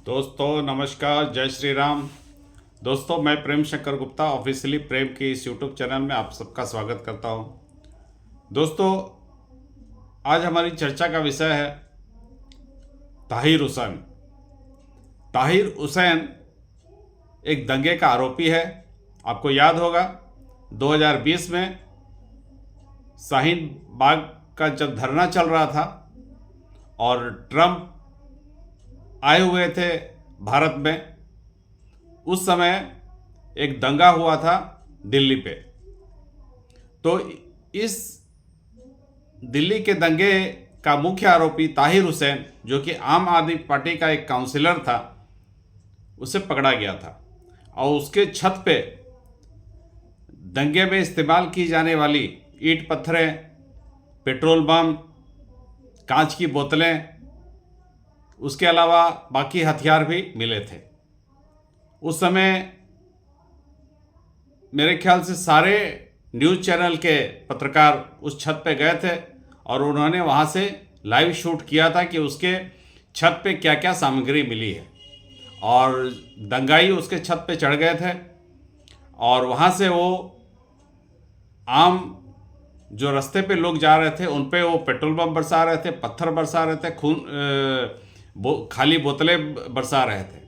दोस्तों नमस्कार, जय श्री राम। दोस्तों मैं प्रेम शंकर गुप्ता ऑफिशियली प्रेम के इस यूट्यूब चैनल में आप सबका स्वागत करता हूं। दोस्तों आज हमारी चर्चा का विषय है ताहिर हुसैन। ताहिर हुसैन एक दंगे का आरोपी है। आपको याद होगा 2020 में शाहीन बाग का जब धरना चल रहा था और ट्रंप आए हुए थे भारत में, उस समय एक दंगा हुआ था दिल्ली पे। तो इस दिल्ली के दंगे का मुख्य आरोपी ताहिर हुसैन, जो कि आम आदमी पार्टी का एक काउंसिलर था, उसे पकड़ा गया था और उसके छत पे दंगे में इस्तेमाल की जाने वाली ईंट पत्थरें, पेट्रोल बम, कांच की बोतलें, उसके अलावा बाकी हथियार भी मिले थे। उस समय मेरे ख्याल से सारे न्यूज़ चैनल के पत्रकार उस छत पे गए थे और उन्होंने वहाँ से लाइव शूट किया था कि उसके छत पे क्या क्या सामग्री मिली है। और दंगाई उसके छत पे चढ़ गए थे और वहाँ से वो आम जो रास्ते पे लोग जा रहे थे उन पे वो पेट्रोल बम बरसा रहे थे, पत्थर बरसा रहे थे, खाली बोतलें बरसा रहे थे।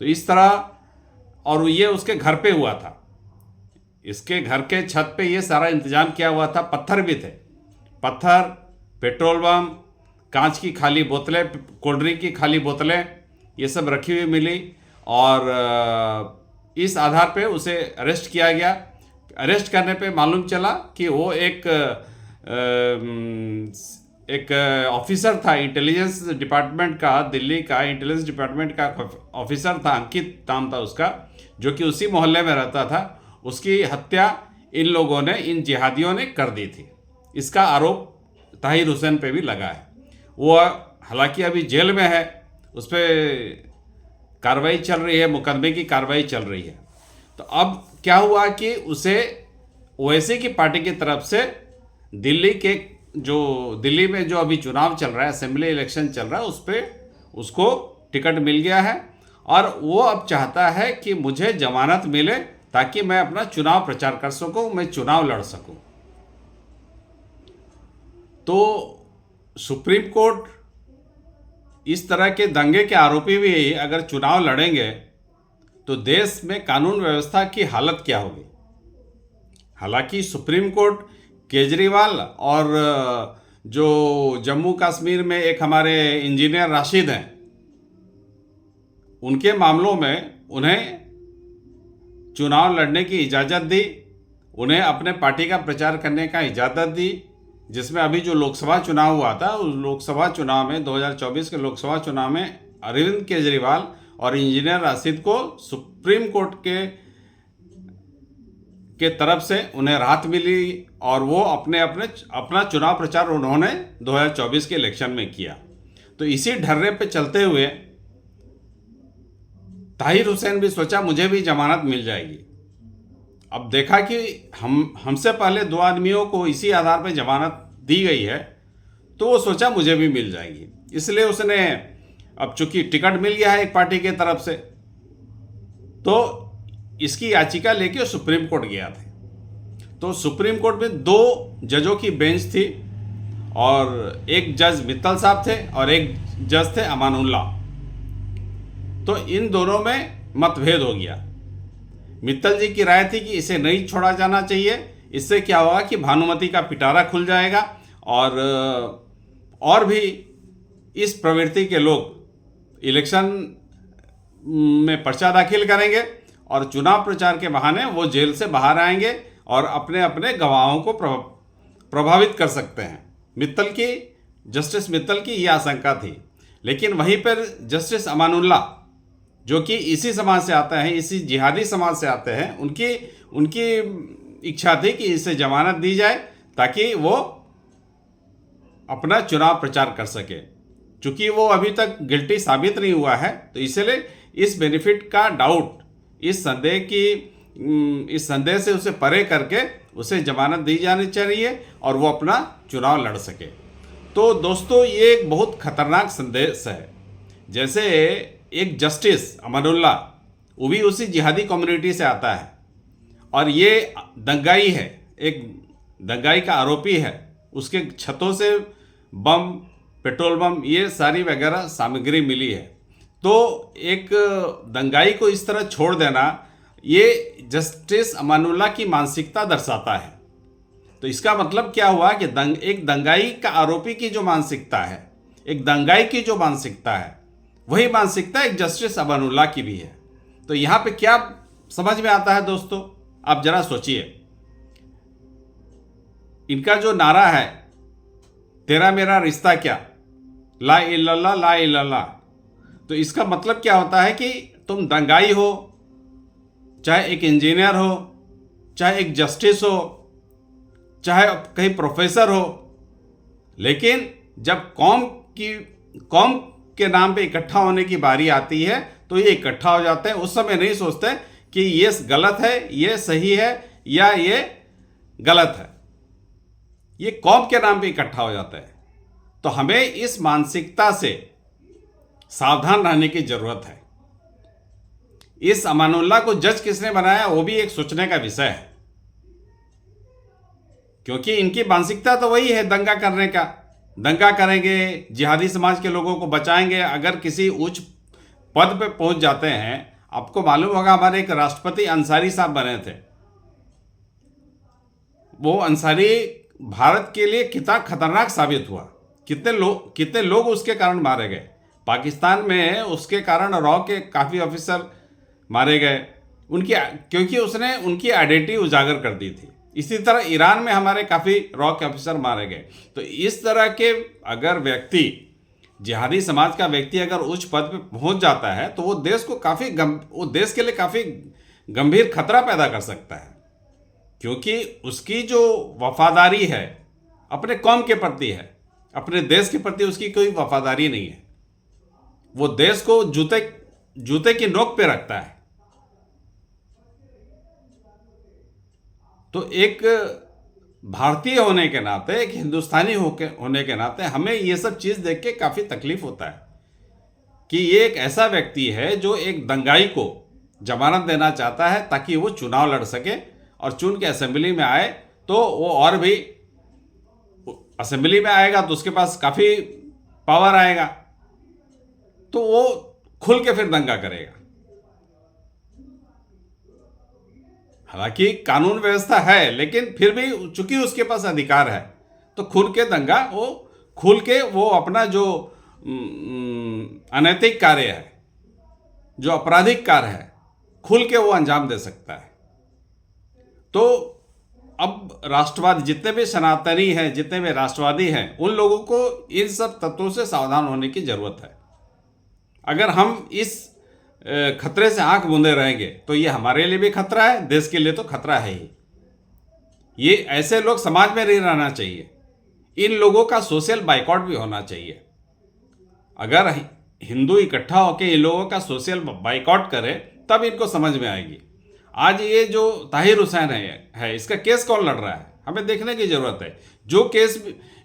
तो इस तरह, और ये उसके घर पे हुआ था। इसके घर के छत पे ये सारा इंतजाम किया हुआ था। पत्थर भी थे, पत्थर, पेट्रोल बम, कांच की खाली बोतलें, कोल्ड ड्रिंक की खाली बोतलें, ये सब रखी हुई मिली। और इस आधार पे उसे अरेस्ट किया गया। अरेस्ट करने पे मालूम चला कि वो एक ऑफिसर था इंटेलिजेंस डिपार्टमेंट का, दिल्ली का इंटेलिजेंस डिपार्टमेंट का ऑफिसर था, अंकित नाम था उसका, जो कि उसी मोहल्ले में रहता था। उसकी हत्या इन लोगों ने, इन जिहादियों ने कर दी थी। इसका आरोप ताहिर हुसैन पे भी लगा है। वो हालांकि अभी जेल में है, उस पर कार्रवाई चल रही है, मुकदमे की कार्रवाई चल रही है। तो अब क्या हुआ कि उसे ओवैसी की पार्टी की तरफ से दिल्ली में जो अभी चुनाव चल रहा है, असेंबली इलेक्शन चल रहा है, उस पर उसको टिकट मिल गया है और वो अब चाहता है कि मुझे जमानत मिले ताकि मैं अपना चुनाव प्रचार कर सकूं, मैं चुनाव लड़ सकूं। तो सुप्रीम कोर्ट इस तरह के दंगे के आरोपी भी अगर चुनाव लड़ेंगे तो देश में कानून व्यवस्था की हालत क्या होगी। हालांकि सुप्रीम कोर्ट केजरीवाल और जो जम्मू कश्मीर में एक हमारे इंजीनियर राशिद हैं, उनके मामलों में उन्हें चुनाव लड़ने की इजाज़त दी, उन्हें अपने पार्टी का प्रचार करने का इजाज़त दी। जिसमें अभी जो लोकसभा चुनाव हुआ था, उस लोकसभा चुनाव में 2024 के लोकसभा चुनाव में अरविंद केजरीवाल और इंजीनियर राशिद को सुप्रीम कोर्ट के तरफ से उन्हें राहत मिली और वो अपना चुनाव प्रचार उन्होंने 2024 के इलेक्शन में किया। तो इसी ढर्रे पे चलते हुए ताहिर हुसैन भी सोचा मुझे भी जमानत मिल जाएगी। अब देखा कि हमसे पहले दो आदमियों को इसी आधार पर जमानत दी गई है, तो वो सोचा मुझे भी मिल जाएगी। इसलिए उसने, अब चूंकि टिकट मिल गया है एक पार्टी के तरफ से, तो इसकी याचिका लेके सुप्रीम कोर्ट गया था। तो सुप्रीम कोर्ट में दो जजों की बेंच थी और एक जज मित्तल साहब थे और एक जज थे अमानुल्लाह। तो इन दोनों में मतभेद हो गया। मित्तल जी की राय थी कि इसे नहीं छोड़ा जाना चाहिए, इससे क्या होगा कि भानुमति का पिटारा खुल जाएगा और भी इस प्रवृत्ति के लोग इलेक्शन में पर्चा दाखिल करेंगे और चुनाव प्रचार के बहाने वो जेल से बाहर आएंगे और अपने अपने गवाहों को प्रभावित कर सकते हैं। जस्टिस मित्तल की यह आशंका थी। लेकिन वहीं पर जस्टिस अमानुल्लाह, जो कि इसी समाज से आते हैं, इसी जिहादी समाज से आते हैं, उनकी इच्छा थी कि इसे जमानत दी जाए ताकि वो अपना चुनाव प्रचार कर सके। चूंकि वो अभी तक गिल्टी साबित नहीं हुआ है, तो इसलिए इस बेनिफिट का डाउट, इस संदेह से उसे परे करके उसे जमानत दी जानी चाहिए और वो अपना चुनाव लड़ सके। तो दोस्तों ये एक बहुत खतरनाक संदेश है। जैसे एक जस्टिस अमानुल्लाह, वो भी उसी जिहादी कम्युनिटी से आता है और ये दंगाई है, एक दंगाई का आरोपी है। उसके छतों से बम, पेट्रोल बम, ये सारी वगैरह सामग्री मिली है। तो एक दंगाई को इस तरह छोड़ देना, ये जस्टिस अमानुल्लाह की मानसिकता दर्शाता है। तो इसका मतलब क्या हुआ कि एक दंगाई का आरोपी की जो मानसिकता है, एक दंगाई की जो मानसिकता है, वही मानसिकता एक जस्टिस अमानुल्लाह की भी है। तो यहाँ पे क्या समझ में आता है दोस्तों, आप जरा सोचिए। इनका जो नारा है, तेरा मेरा रिश्ता क्या, ला इल्लल्लाह ला इल्लल्लाह, तो इसका मतलब क्या होता है कि तुम दंगाई हो, चाहे एक इंजीनियर हो, चाहे एक जस्टिस हो, चाहे कहीं प्रोफेसर हो, लेकिन जब कौम के नाम पे इकट्ठा होने की बारी आती है तो ये इकट्ठा हो जाते हैं। उस समय नहीं सोचते कि ये गलत है, ये सही है या ये गलत है, ये कौम के नाम पे इकट्ठा हो जाता है। तो हमें इस मानसिकता से सावधान रहने की जरूरत है। इस अमानुल्लाह को जज किसने बनाया, वो भी एक सोचने का विषय है, क्योंकि इनकी मानसिकता तो वही है दंगा करने का। दंगा करेंगे, जिहादी समाज के लोगों को बचाएंगे। अगर किसी उच्च पद पे पहुंच जाते हैं, आपको मालूम होगा हमारे एक राष्ट्रपति अंसारी साहब बने थे। वो अंसारी भारत के लिए कितना खतरनाक साबित हुआ, कितने लोग उसके कारण मारे गए। पाकिस्तान में उसके कारण रॉ के काफ़ी ऑफिसर मारे गए क्योंकि उसने उनकी आइडेंटिटी उजागर कर दी थी। इसी तरह ईरान में हमारे काफ़ी रॉ के ऑफिसर मारे गए। तो इस तरह के अगर व्यक्ति, जिहादी समाज का व्यक्ति अगर उच्च पद पे पहुंच जाता है तो वो देश के लिए काफ़ी गंभीर खतरा पैदा कर सकता है, क्योंकि उसकी जो वफादारी है अपने कौम के प्रति है, अपने देश के प्रति उसकी कोई वफादारी नहीं है। वो देश को जूते की नोक पे रखता है। तो एक भारतीय होने के नाते, एक हिंदुस्तानी होने के नाते हमें ये सब चीज़ देख के काफ़ी तकलीफ होता है कि ये एक ऐसा व्यक्ति है जो एक दंगाई को जमानत देना चाहता है ताकि वो चुनाव लड़ सके, और चुन के असेंबली में आए तो वो और भी असेंबली में आएगा तो उसके पास काफ़ी पावर आएगा, तो वो खुल के फिर दंगा करेगा। हालांकि कानून व्यवस्था है, लेकिन फिर भी चूंकि उसके पास अधिकार है तो खुल के वो अपना जो अनैतिक कार्य है, जो आपराधिक कार्य है, खुल के वो अंजाम दे सकता है। तो अब राष्ट्रवादी जितने भी सनातनी हैं, जितने भी राष्ट्रवादी हैं, उन लोगों को इन सब तत्वों से सावधान होने की जरूरत है। अगर हम इस खतरे से आंख मूंदे रहेंगे तो ये हमारे लिए भी खतरा है, देश के लिए तो खतरा है ही। ये ऐसे लोग समाज में नहीं रहना चाहिए। इन लोगों का सोशल बाइकआउट भी होना चाहिए। अगर हिंदू इकट्ठा होकर इन लोगों का सोशल बाइकआउट करे तब इनको समझ में आएगी। आज ये जो ताहिर हुसैन है इसका केस कौन लड़ रहा है, हमें देखने की जरूरत है।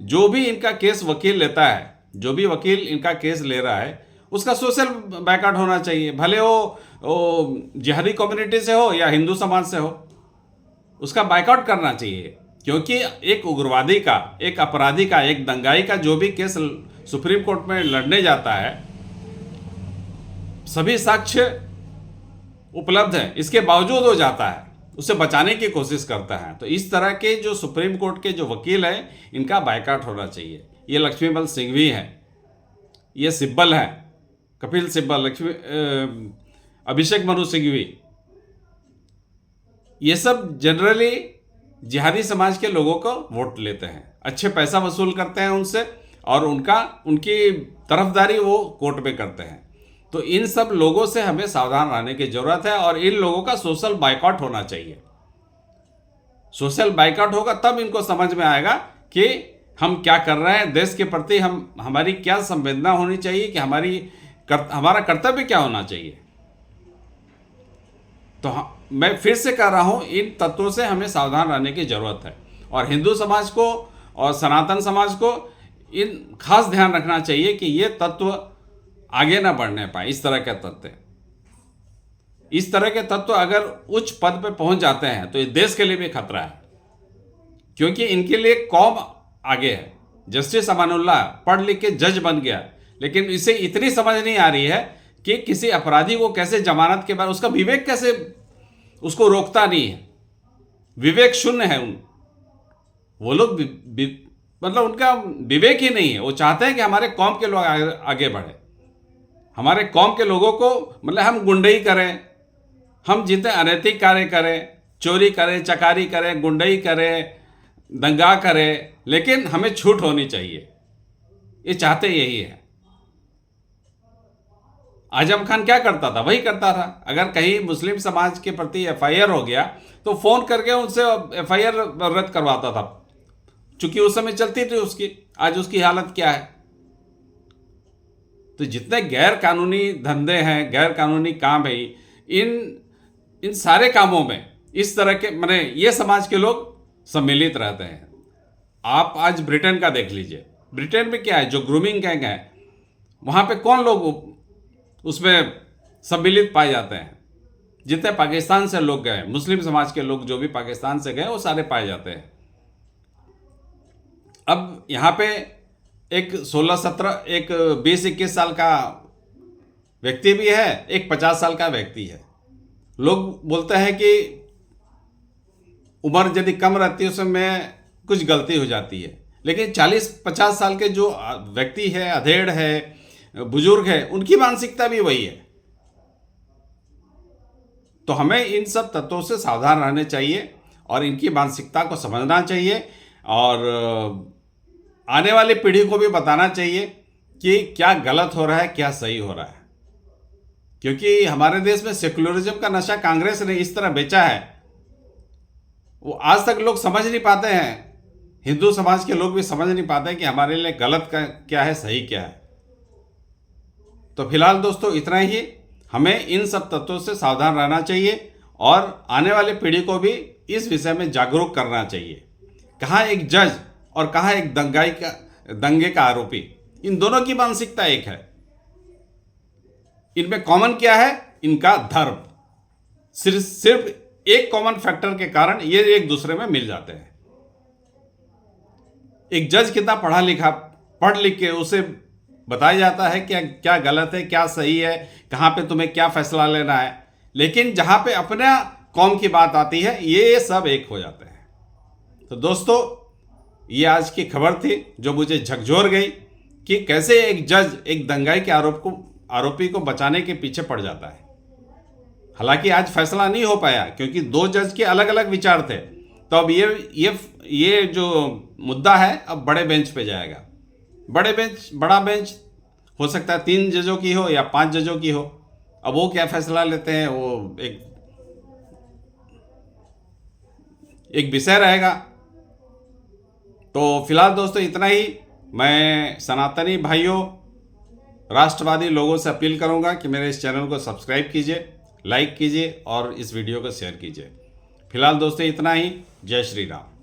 जो भी इनका केस वकील लेता है, जो भी वकील इनका केस ले रहा है, उसका सोशल बैकआउट होना चाहिए, भले वो जिहादी कम्युनिटी से हो या हिंदू समाज से हो, उसका बैकआउट करना चाहिए। क्योंकि एक उग्रवादी का, एक अपराधी का, एक दंगाई का जो भी केस सुप्रीम कोर्ट में लड़ने जाता है, सभी साक्ष्य उपलब्ध हैं, इसके बावजूद वो जाता है, उसे बचाने की कोशिश करता है। तो इस तरह के जो सुप्रीम कोर्ट के जो वकील हैं, इनका बाइकआउट होना चाहिए। ये लक्ष्मीबल सिंघवी हैं, ये सिब्बल हैं, कपिल सिब्बल, अभिषेक मनु सिंघवी, ये सब जनरली जिहादी समाज के लोगों को वोट लेते हैं, अच्छे पैसा वसूल करते हैं उनसे, और उनकी तरफदारी वो कोर्ट में करते हैं। तो इन सब लोगों से हमें सावधान रहने की जरूरत है और इन लोगों का सोशल बाइकआउट होना चाहिए। सोशल बाइकआउट होगा तब इनको समझ में आएगा कि हम क्या कर रहे हैं, देश के प्रति हमारी क्या संवेदना होनी चाहिए, कि हमारा कर्तव्य क्या होना चाहिए। तो मैं फिर से कह रहा हूं, इन तत्वों से हमें सावधान रहने की जरूरत है और हिंदू समाज को और सनातन समाज को इन खास ध्यान रखना चाहिए कि ये तत्व आगे ना बढ़ने पाए। इस तरह के तत्व अगर उच्च पद पे पहुंच जाते हैं तो इस देश के लिए भी खतरा है, क्योंकि इनके लिए कौम आगे है। जस्टिस अमानुल्लाह पढ़ लिख के जज बन गया, लेकिन इसे इतनी समझ नहीं आ रही है कि किसी अपराधी को कैसे जमानत के बाद उसका विवेक कैसे उसको रोकता नहीं है। विवेक शून्य है वो लोग मतलब उनका विवेक ही नहीं है। वो चाहते हैं कि हमारे कौम के लोग आगे बढ़े, हमारे कौम के लोगों को मतलब हम गुंडई करें, हम जितने अनैतिक कार्य करें, चोरी करें, चकारी करें, गुंडई करें, दंगा करें, लेकिन हमें छूट होनी चाहिए। ये चाहते यही है। आजम खान क्या करता था? वही करता था। अगर कहीं मुस्लिम समाज के प्रति एफआईआर हो गया तो फोन करके उनसे एफआईआर रद्द करवाता था, चूंकि उस समय चलती थी उसकी। आज उसकी हालत क्या है? तो जितने गैर कानूनी धंधे हैं, गैर कानूनी काम है, इन सारे कामों में इस तरह के माने ये समाज के लोग सम्मिलित रहते हैं। आप आज ब्रिटेन का देख लीजिए। ब्रिटेन में क्या है, जो ग्रूमिंग गैंग है वहां पे कौन लोग उसमें सम्मिलित पाए जाते हैं? जितने पाकिस्तान से लोग गए, मुस्लिम समाज के लोग जो भी पाकिस्तान से गए, वो सारे पाए जाते हैं। अब यहाँ पे एक 16-17 एक 20-21 साल का व्यक्ति भी है, एक 50 साल का व्यक्ति है। लोग बोलते हैं कि उम्र यदि कम रहती है उसमें कुछ गलती हो जाती है, लेकिन 40-50 साल के जो व्यक्ति है, अधेड़ है, बुजुर्ग है, उनकी मानसिकता भी वही है। तो हमें इन सब तत्वों से सावधान रहने चाहिए और इनकी मानसिकता को समझना चाहिए और आने वाली पीढ़ी को भी बताना चाहिए कि क्या गलत हो रहा है, क्या सही हो रहा है। क्योंकि हमारे देश में सेकुलरिज्म का नशा कांग्रेस ने इस तरह बेचा है, वो आज तक लोग समझ नहीं पाते हैं। हिंदू समाज के लोग भी समझ नहीं पाते हैं कि हमारे लिए गलत क्या है, सही क्या है। तो फिलहाल दोस्तों इतना ही। हमें इन सब तत्वों से सावधान रहना चाहिए और आने वाली पीढ़ी को भी इस विषय में जागरूक करना चाहिए। कहाँ एक जज और कहाँ एक दंगे का आरोपी, इन दोनों की मानसिकता एक है। इनमें कॉमन क्या है? इनका धर्म। सिर्फ एक कॉमन फैक्टर के कारण ये एक दूसरे में मिल जाते हैं। एक जज कितना पढ़ लिख के उसे बताया जाता है कि क्या गलत है, क्या सही है, कहाँ पे तुम्हें क्या फैसला लेना है, लेकिन जहाँ पे अपने कौम की बात आती है ये सब एक हो जाते हैं। तो दोस्तों ये आज की खबर थी जो मुझे झकझोर गई कि कैसे एक जज एक दंगाई के आरोपी को बचाने के पीछे पड़ जाता है। हालांकि आज फैसला नहीं हो पाया क्योंकि दो जज के अलग अलग विचार थे। तो अब ये जो मुद्दा है अब बड़े बेंच पे जाएगा। बड़ा बेंच हो सकता है 3 जजों की हो या 5 जजों की हो। अब वो क्या फैसला लेते हैं वो एक विषय रहेगा। तो फिलहाल दोस्तों इतना ही। मैं सनातनी भाइयों, राष्ट्रवादी लोगों से अपील करूंगा कि मेरे इस चैनल को सब्सक्राइब कीजिए, लाइक कीजिए और इस वीडियो को शेयर कीजिए। फिलहाल दोस्तों इतना ही। जय श्री राम।